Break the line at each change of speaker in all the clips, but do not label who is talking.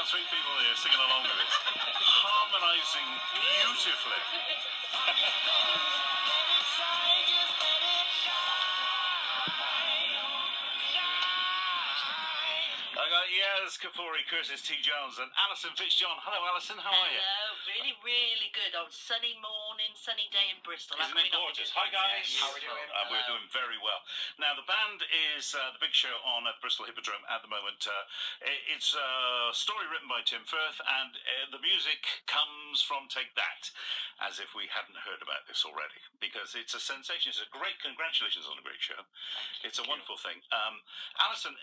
got three people here singing along with it, harmonising beautifully. I got Yaz Kapuri, Curtis T. Jones, and Alison Fitzjohn. Hello, Alison. How are you?
Hello. Really, really good on sunny morning, sunny day in Bristol.
Isn't it gorgeous? Hi, guys.
How are we doing?
We're doing very well. Now, the band is the big show on at Bristol Hippodrome at the moment. It's a story written by Tim Firth, and the music comes from Take That, as if we hadn't heard about this already, because it's a sensation. It's a great, congratulations on a great show. It's a wonderful thing. Alison,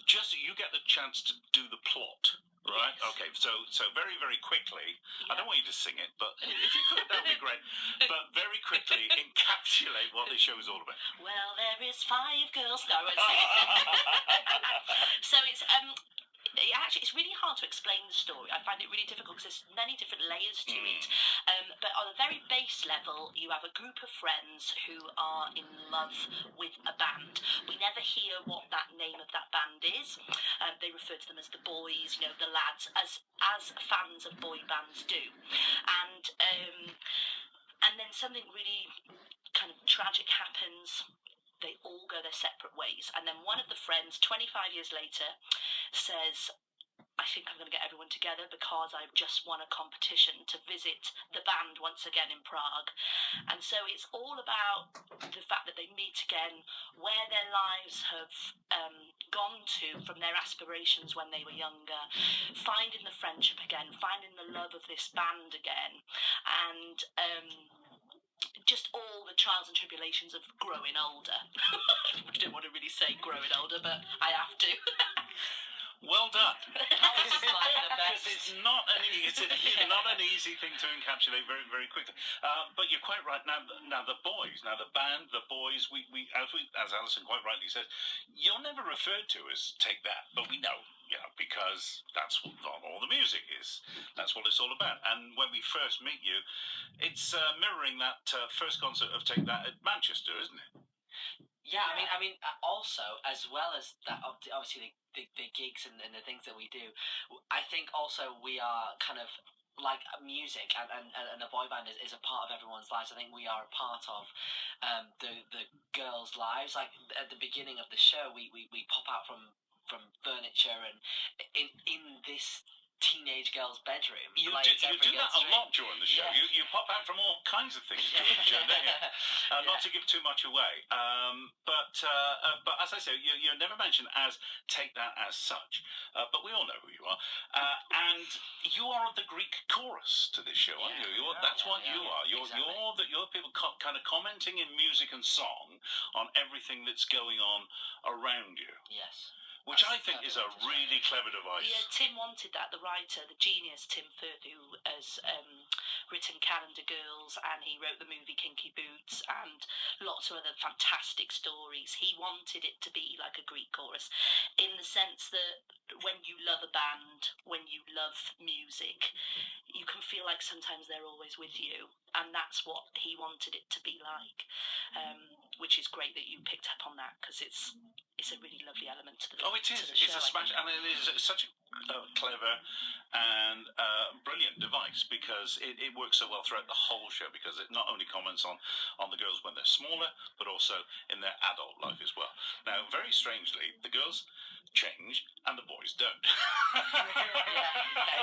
just you get the chance to do the plot. Right.
Yes.
Okay. So very, very quickly.
Yeah.
I don't want you to sing it, but if you could, that would be great. But very quickly encapsulate what this show is all about.
Well, there is 5 girls. No, so it's actually it's really hard to explain the story. I find it really difficult because there's many different layers to it. But on a very base level, you have a group of friends who are in love with a band. We never hear what that name of that band is. They refer to them as the boys, you know, the lads, as fans of boy bands do. And then something really kind of tragic happens. They all go their separate ways. And then one of the friends, 25 years later, says, I think I'm going to get everyone together because I've just won a competition to visit the band once again in Prague. And so it's all about the fact that they meet again, where their lives have gone to from their aspirations when they were younger, finding the friendship again, finding the love of this band again, and just all the trials and tribulations of growing older. I don't want to really say growing older, but I have to.
Well done.
It's like the best.
It's not an easy thing to encapsulate very, very quickly. But you're quite right. Now the boys, now the band, the boys. As Alison quite rightly says, you're never referred to as Take That, but we know. Because that's what all the music is. That's what it's all about. And when we first meet you, it's mirroring that first concert of Take That at Manchester, isn't it?
Yeah, I mean, also as well as that, obviously the gigs and the things that we do. I think also we are kind of like music and a boy band is a part of everyone's lives. I think we are a part of the girls' lives. Like at the beginning of the show, we pop out from furniture and in this teenage girl's bedroom.
You do that a lot during the show. Yeah. You pop out from all kinds of things during the show, don't you? Not to give too much away. But as I say, you're never mentioned as Take That as such. But we all know who you are. And you are the Greek chorus to this show, aren't you? That's what you are. You're people kind of commenting in music and song on everything that's going on around you.
Yes.
Which I think is a really clever device.
Yeah, Tim wanted that, the writer, the genius Tim Firth, who has written Calendar Girls, and he wrote the movie Kinky Boots, and lots of other fantastic stories. He wanted it to be like a Greek chorus, in the sense that when you love a band, when you love music, you can feel like sometimes they're always with you, and that's what he wanted it to be like, which is great that you picked up on that, because it's a really lovely element to the
it is. It's a smash, and it is such a clever and brilliant device, because it works so well throughout the whole show, because it not only comments on the girls when they're smaller, but also in their adult life as well. Now, very strangely, the girls change and the boys don't.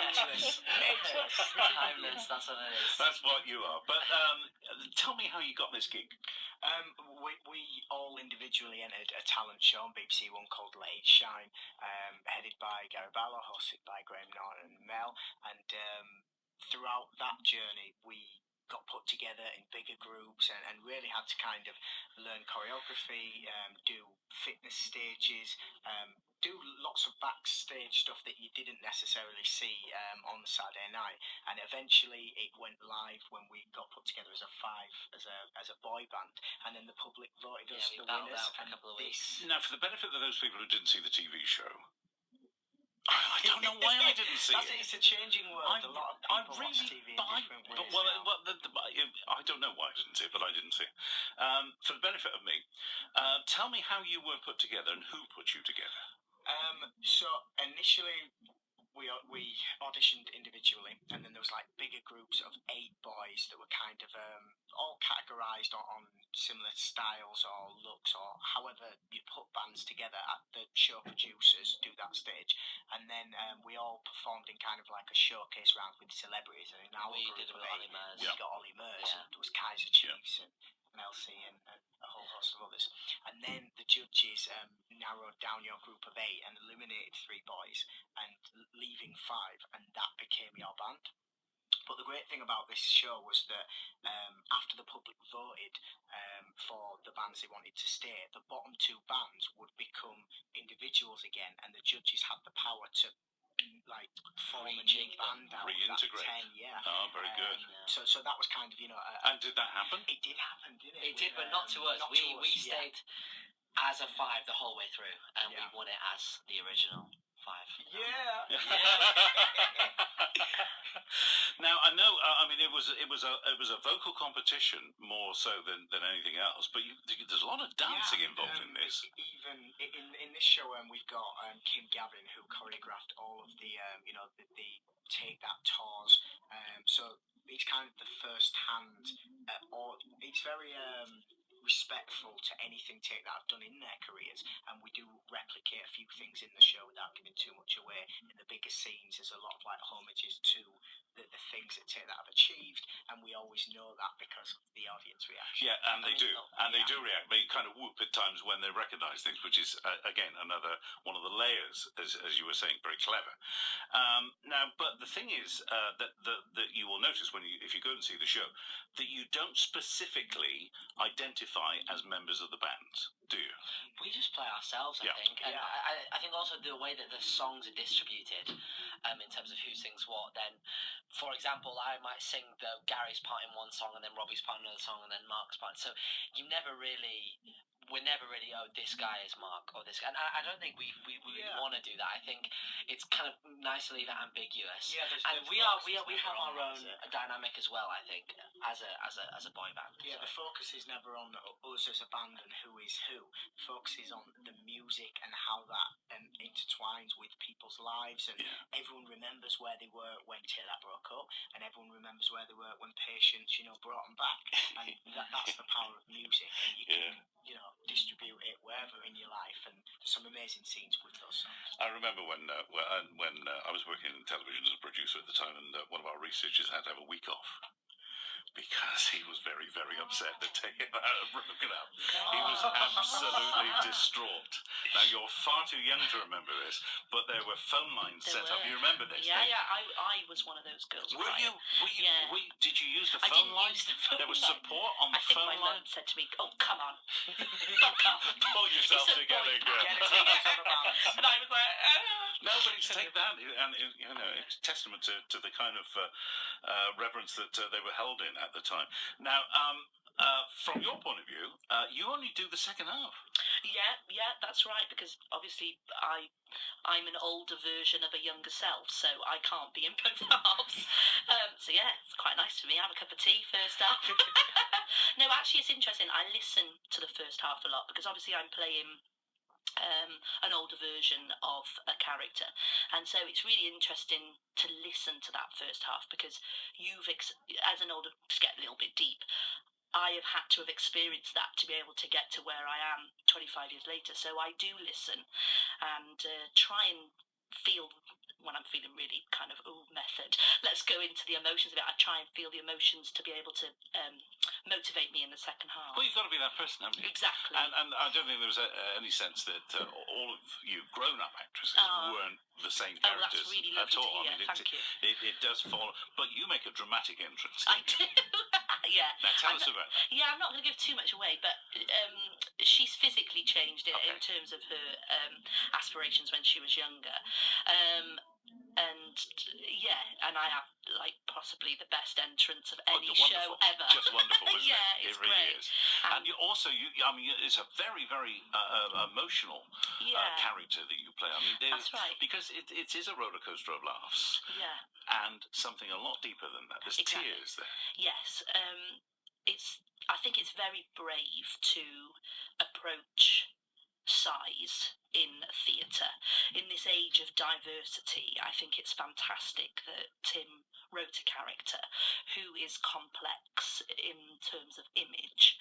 Ageless. Timeless, that's what it is.
That's what you are. But tell me how you got this gig.
We all individually entered a talent show on BBC One called Late Shine, headed by Gary Barlow, hosted by Graham Norton and Mel. And throughout that journey, we got put together in bigger groups and really had to kind of learn choreography, do fitness stages, do lots of backstage stuff that you didn't necessarily see on the Saturday night. And eventually it went live when we got put together as a boy band, and then the public voted us the winners.
For a couple of weeks.
Now, for the benefit of those people who didn't see the TV show, I don't know why I didn't see it.
It's a changing world. A lot of people watch TV in different ways.
I don't know why I didn't see it, but I didn't see it. For the benefit of me, tell me how you were put together and who put you together.
So initially, we auditioned individually, and then there was like bigger groups of 8 boys that were kind of all categorised on similar styles or looks or however you put bands together. At the show producers do that stage, and then we all performed in kind of like a showcase round with celebrities. And in our
We
group
did it
of
with
8,
Ollie Murs.
we got Ollie Murs,
Yeah.
and there was Kaiser Chiefs and Mel C and a whole host of others. And then the judges narrowed down your group of 8 and eliminated 3 boys and leaving 5, and that became your band. But the great thing about this show was that after the public voted for the bands they wanted to stay, the bottom 2 bands would become individuals again, and the judges had the power to like form a new
Rejig them,
band out of that
reintegrate.
10. Yeah.
Oh, very good.
So that was kind of
And did that happen?
it did happen, didn't it?
It did, but not to us.
Not
We
to us, yeah.
stayed as a 5 the whole way through, and we
Yeah.
won it as the original 5.
Yeah.
Now I know. I mean, it was a vocal competition more so than anything else. But there's a lot of dancing
Yeah,
involved in this.
Even in this show, we've got Kim Gavin, who choreographed all of the the Take That tours. So it's kind of the first hand, or it's very respectful to anything Take That have done in their careers, and we do replicate a few things in the show without giving too much away. In the bigger scenes, there's a lot of like homages to the things that Take That have achieved, and we always know that because of the audience reaction.
Yeah, and they do, they do react. They kind of whoop at times when they recognise things, which is again another one of the layers, as you were saying, very clever. Now, but the thing is that you will notice if you go and see the show, that you don't specifically identify as members of the band, do you?
We just play ourselves, I
Yeah.
think. And
Yeah.
I think also the way that the songs are distributed, in terms of who sings what, then, for example, I might sing Gary's part in one song, and then Robbie's part in another song, and then Mark's part. So we're never really, oh, this guy is Mark, or this guy. And I don't think we
Yeah.
want to do that. I think it's kind of nice to leave it ambiguous.
Yeah,
And we have our own dynamic as well, I think, as a boy band.
Yeah, the focus is never on us as a band and who is who. The focus is on the music and how that intertwines with people's lives, and everyone remembers where they were when Taylor broke up, and everyone remembers where they were when Patience, brought them back, and that's the power of music, and you can, distribute it wherever in your life, and there's some amazing scenes with those songs.
I remember when I was working in television as a producer at the time, and one of our researchers had to have a week off because he was very, very upset that Take That had broken up. He was absolutely distraught. Now, you're far too young to remember this, but there were phone lines
There
set up.
were.
You remember this?
Yeah, I was one of those girls.
Were
crying.
you?
Yeah.
Did you use the
I
phone
didn't
line?
use the phone
There was
line.
support on the
I think
phone
my
line?
mum said to me, "Oh, come on, fuck off."
Pull yourself
It's a
together,
boy
girl.
band.
Get it together, sort of balance.
And I was like,
No, but it's Take That, and it's testament to the kind of reverence that they were held in at the time. Now, from your point of view, you only do the second half.
Yeah, that's right, because obviously I'm an older version of a younger self, so I can't be in both halves. So yeah, it's quite nice for me. Have a cup of tea first half. No, actually, it's interesting. I listen to the first half a lot because obviously I'm playing an older version of a character, and so it's really interesting to listen to that first half because as an older, to get a little bit deep, I have had to have experienced that to be able to get to where I am 25 years later. So I do listen and try and feel when I'm feeling really kind of method. Let's go into the emotions of it. I try and feel the emotions to be able to motivate me in the second half.
Well, you've got to be that person, haven't you?
Exactly.
And I don't think there was any sense that all of you grown-up actresses weren't the same characters
that's really
at
lovely to
all.
hear.
I mean,
Thank you.
It does follow, but you make a dramatic entrance.
I do. Yeah.
Now tell us about that.
Yeah, I'm not going to give too much away, but she's physically changed in terms of her aspirations when she was younger. And I have like possibly the best entrance of any show ever.
Just wonderful, isn't
Yeah,
it?
it's
It really
great.
is. And you also, I mean, it's a very, very emotional character that you play. I mean,
That's right.
Because it is a roller coaster of laughs.
Yeah.
And something a lot deeper than that. There's
Exactly.
tears there.
Yes. I think it's very brave to approach size in theatre. In this age of diversity, I think it's fantastic that Tim wrote a character who is complex in terms of image,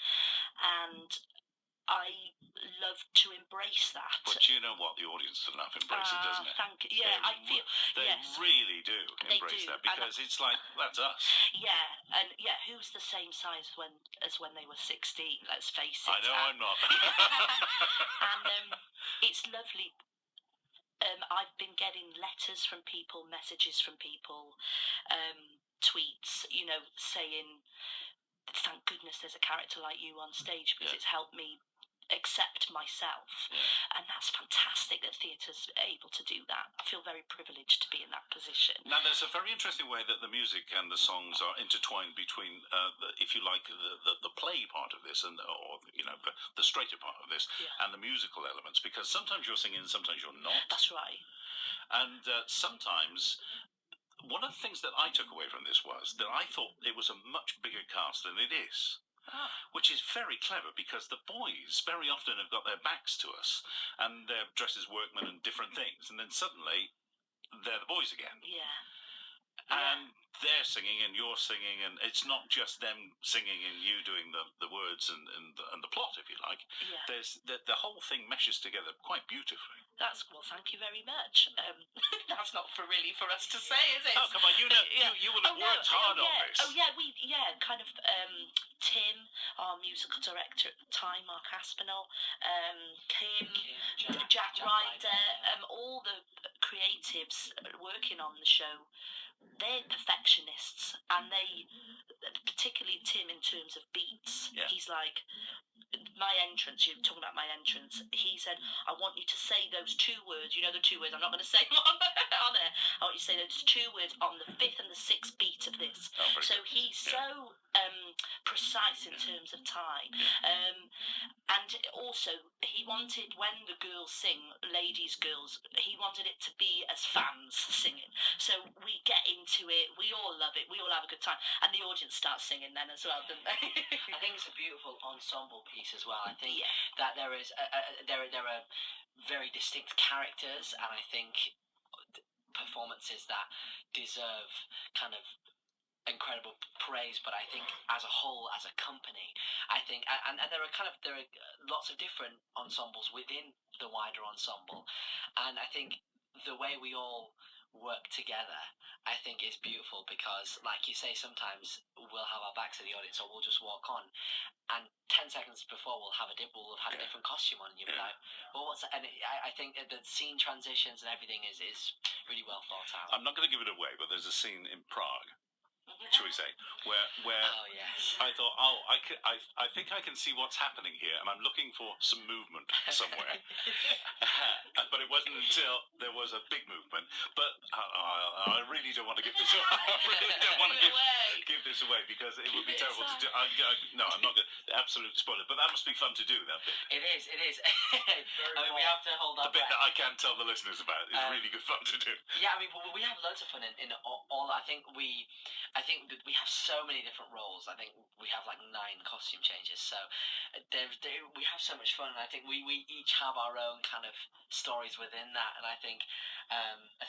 and I love to embrace that.
But you know what? The audience enough embrace it, doesn't it?
Thank you. Yeah, I feel
They
yes.
really do
They
embrace
do,
that, because it's like, that's us.
Yeah, and yeah, who's the same size as when they were 16? Let's face it.
I know I'm not.
And it's lovely. I've been getting letters from people, messages from people, tweets, saying, thank goodness there's a character like you on stage, because it's helped me accept myself. And that's fantastic that theatre's able to do that. I feel very privileged to be in that position.
Now, there's a very interesting way that the music and the songs are intertwined between, if you like, the play part of this, or the straighter part of this, and the musical elements, because sometimes you're singing, sometimes you're not.
That's right.
And sometimes, one of the things that I took away from this was that I thought it was a much bigger cast than it is. Which is very clever, because the boys very often have got their backs to us and they're dressed as workmen and different things, and then suddenly they're the boys again. And they're singing and you're singing, and it's not just them singing and you doing the words and the plot, if you like. There's the whole thing meshes together quite beautifully.
Well, thank you very much. That's not really for us to say, is it?
Oh, come on, you will have worked hard on this.
Kind of Tim, our musical director at the time, Mark Aspinall, Kim, Jack Ryder, all the creatives working on the show, they're perfectionists, and they, particularly Tim in terms of beats, he's like, my entrance, you're talking about my entrance, he said, I want you to say those two words, the two words, I'm not going to say them on there, I want you to say those two words on the 5th and the 6th beat of this. So he's so precise in terms of time. And also, he wanted, when the girls sing, girls, he wanted it to be as fans singing. So we get into it, we all love it, we all have a good time, and the audience starts singing then as well, don't they?
I think it's a beautiful ensemble piece as well. I think that there are very distinct characters, and I think performances that deserve kind of incredible praise, but I think as a whole, as a company, I think, and there are lots of different ensembles within the wider ensemble, and I think the way we all work together, I think, is beautiful, because, like you say, sometimes we'll have our backs to the audience, or we'll just walk on, and 10 seconds before we'll have a different costume on, and you'll be like, well, what's that? And I think the scene transitions and everything is really well thought out.
I'm not going to give it away, but there's a scene in Prague, shall we say, where
oh yes,
I thought, I think I can see what's happening here, and I'm looking for some movement somewhere. But it wasn't until there was a big movement. But I really don't want to give this away. I really don't want to give this away, because it would be terrible to do. No, I'm not going to absolutely spoil it, but that must be fun to do, that bit.
It is. I mean, we have to hold our
breath. The bit that I can't tell the listeners about is really good fun to do.
Yeah, I mean, we have loads of fun in all. I think we have so many different roles. I think we have like 9 costume changes, so we have so much fun, and I think we each have our own kind of stories within that, and I think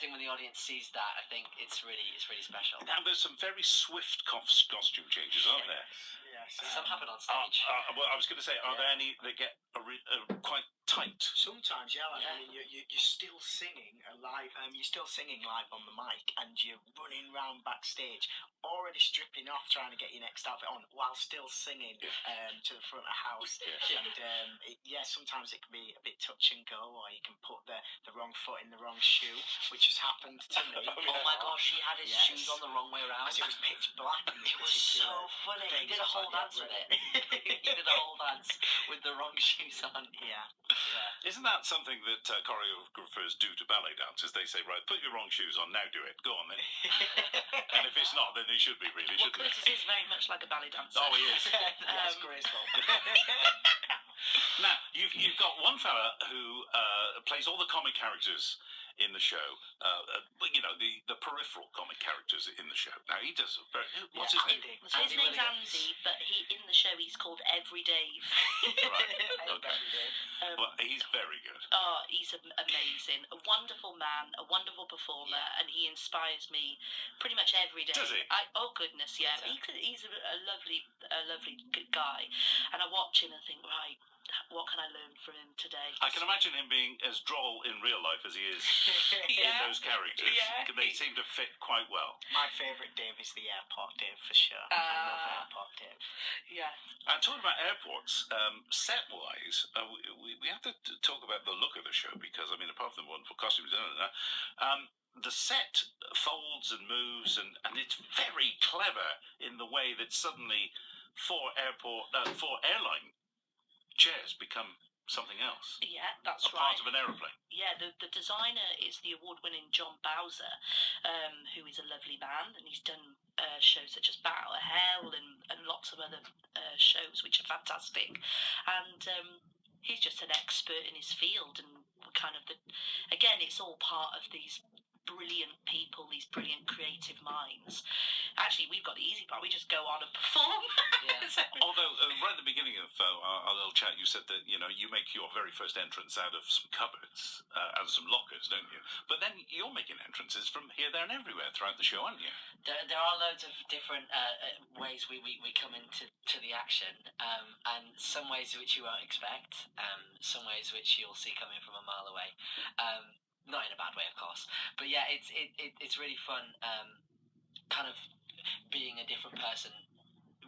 when the audience sees that, I think it's really special.
Now, there's some very swift costume changes, aren't there?
Yes.
Some happen on stage.
Well, I was going to say, are there any that get quite tight?
Sometimes, yeah. Like, I mean, you're still singing live. You're still singing live on the mic, and you're running around backstage, already stripping off, trying to get your next outfit on, while still singing to the front of the house. And sometimes it can be a bit touch and go, or you can put the wrong foot in the wrong shoe, which has happened to me.
Oh my gosh, he had his shoes on the wrong way around.
Because it was pitch black.
It was so funny. He did a whole dance with it. He did a whole dance with the wrong shoes on.
Yeah.
Isn't that something that choreographers do to ballet dancers? They say, right, put your wrong shoes on, now do it. Go on then. And if it's not, then they should be, really, shouldn't they?
Curtis is very much like a ballet dancer.
Oh, he is.
Yes, graceful.
Now, you've got one fella who plays all the comic characters in the show, the peripheral comic characters in the show. Now, he does what's his name?
His name's Andy, but in the show he's called Every Dave.
Right. Okay. Well, he's very good.
Oh, he's amazing. A wonderful man, a wonderful performer, and he inspires me pretty much every day.
Does he?
Oh goodness, yeah. He's a lovely good guy, and I watch him and think, right, what can I learn from him today?
I can imagine him being as droll in real life as he is in those characters.
Yeah.
They seem to fit quite well.
My favourite Dave is the airport Dave, for sure. I love airport Dave.
Yeah.
And talking about airports, set-wise, we have to talk about the look of the show because, I mean, apart from the wonderful costumes, the set folds and moves, and it's very clever in the way that suddenly four airline chairs become something else.
Yeah, that's
a
right.
part of an aeroplane.
Yeah, the designer is the award-winning John Bowser, who is a lovely man, and he's done shows such as Battle of Hell and lots of other shows which are fantastic. And he's just an expert in his field, and kind of again, it's all part of these brilliant people, these brilliant creative minds. Actually, we've got the easy part. We just go on and perform.
Yeah.
Although, right at the beginning of our little chat, you said that, you make your very first entrance out of some cupboards, out of some lockers, don't you? But then you're making entrances from here, there, and everywhere throughout the show, aren't you?
There are loads of different ways we come into the action, and some ways which you won't expect, some ways which you'll see coming from a mile away. Not in a bad way, of course, but yeah, it's really fun, kind of being a different person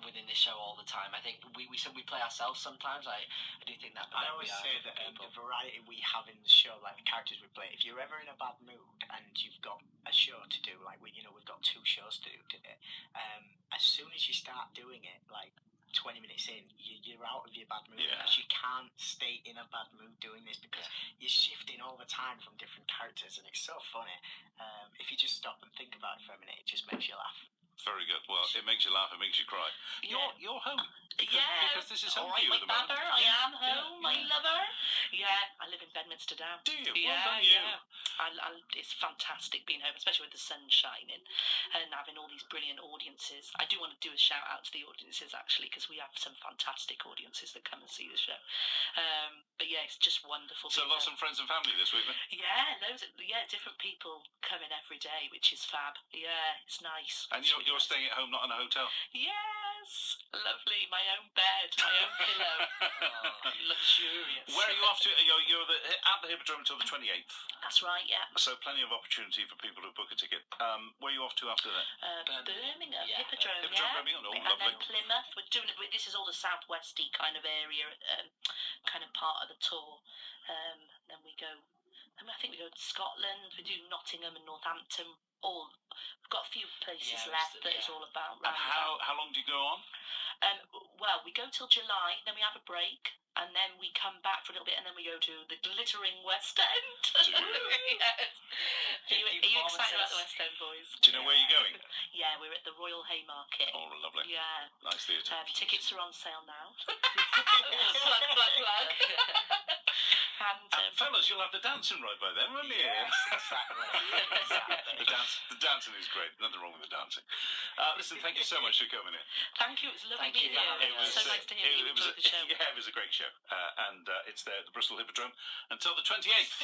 within this show all the time. I think we play ourselves sometimes. I do think that.
I always say that the variety we have in the show, like the characters we play, if you're ever in a bad mood and you've got a show to do, like we've got 2 shows to do today, as soon as you start doing it, like 20 minutes in, you're out of your bad mood.
Yeah.
Because you can't stay in a bad mood doing this because you're shifting all the time from different characters, and it's so funny. If you just stop and think about it for a minute, it just makes you laugh.
Very good. Well, it makes you laugh, it makes you cry.
Yeah.
You're home.
Because
this is
all
home
right,
for you
my
at the moment.
babber, I am home, my lover. Yeah, I live in Bedminster Down.
Do you?
Yeah,
Well done, you.
yeah. It's fantastic being home, especially with the sun shining and having all these brilliant audiences. I do want to do a shout out to the audiences actually, because we have some fantastic audiences that come and see the show. But yeah, it's just wonderful.
So lots of friends and family this week then?
Yeah, different people coming every day, which is fab. Yeah, it's nice.
And you're staying at home, not in a hotel?
Yes, lovely. My own bed, my own pillow. Luxurious.
Where are you off to? You're at the Hippodrome until the 28th.
That's right, yeah.
So plenty of opportunity for people who book a ticket. Where are you off to after that?
Birmingham,
Yeah.
Hippodrome,
Birmingham, oh,
and
lovely.
then Plymouth. We're doing it. This is all the southwesty kind of area, kind of part of the tour. Then we go. I think we go to Scotland. We do Nottingham and Northampton. We've got a few places left that it's all about.
And how long do you go on?
Well, we go till July, then we have a break, and then we come back for a little bit, and then we go to the glittering West End. Yes. Are you excited about the West End, boys?
Do you know where you're going?
Yeah, we're at the Royal Haymarket.
Oh, lovely.
Yeah.
Nice theatre.
Tickets are on sale now. plug.
And fellas, you'll have the dancing right by then, won't you?
Yes, exactly.
The dancing is great. Nothing wrong with the dancing. Listen, thank you so much for coming in.
Thank you. It was lovely
Thank you
being
for
here.
having
It was so nice to hear you enjoy the show.
Yeah, it was a great show. And it's there at the Bristol Hippodrome until the 28th.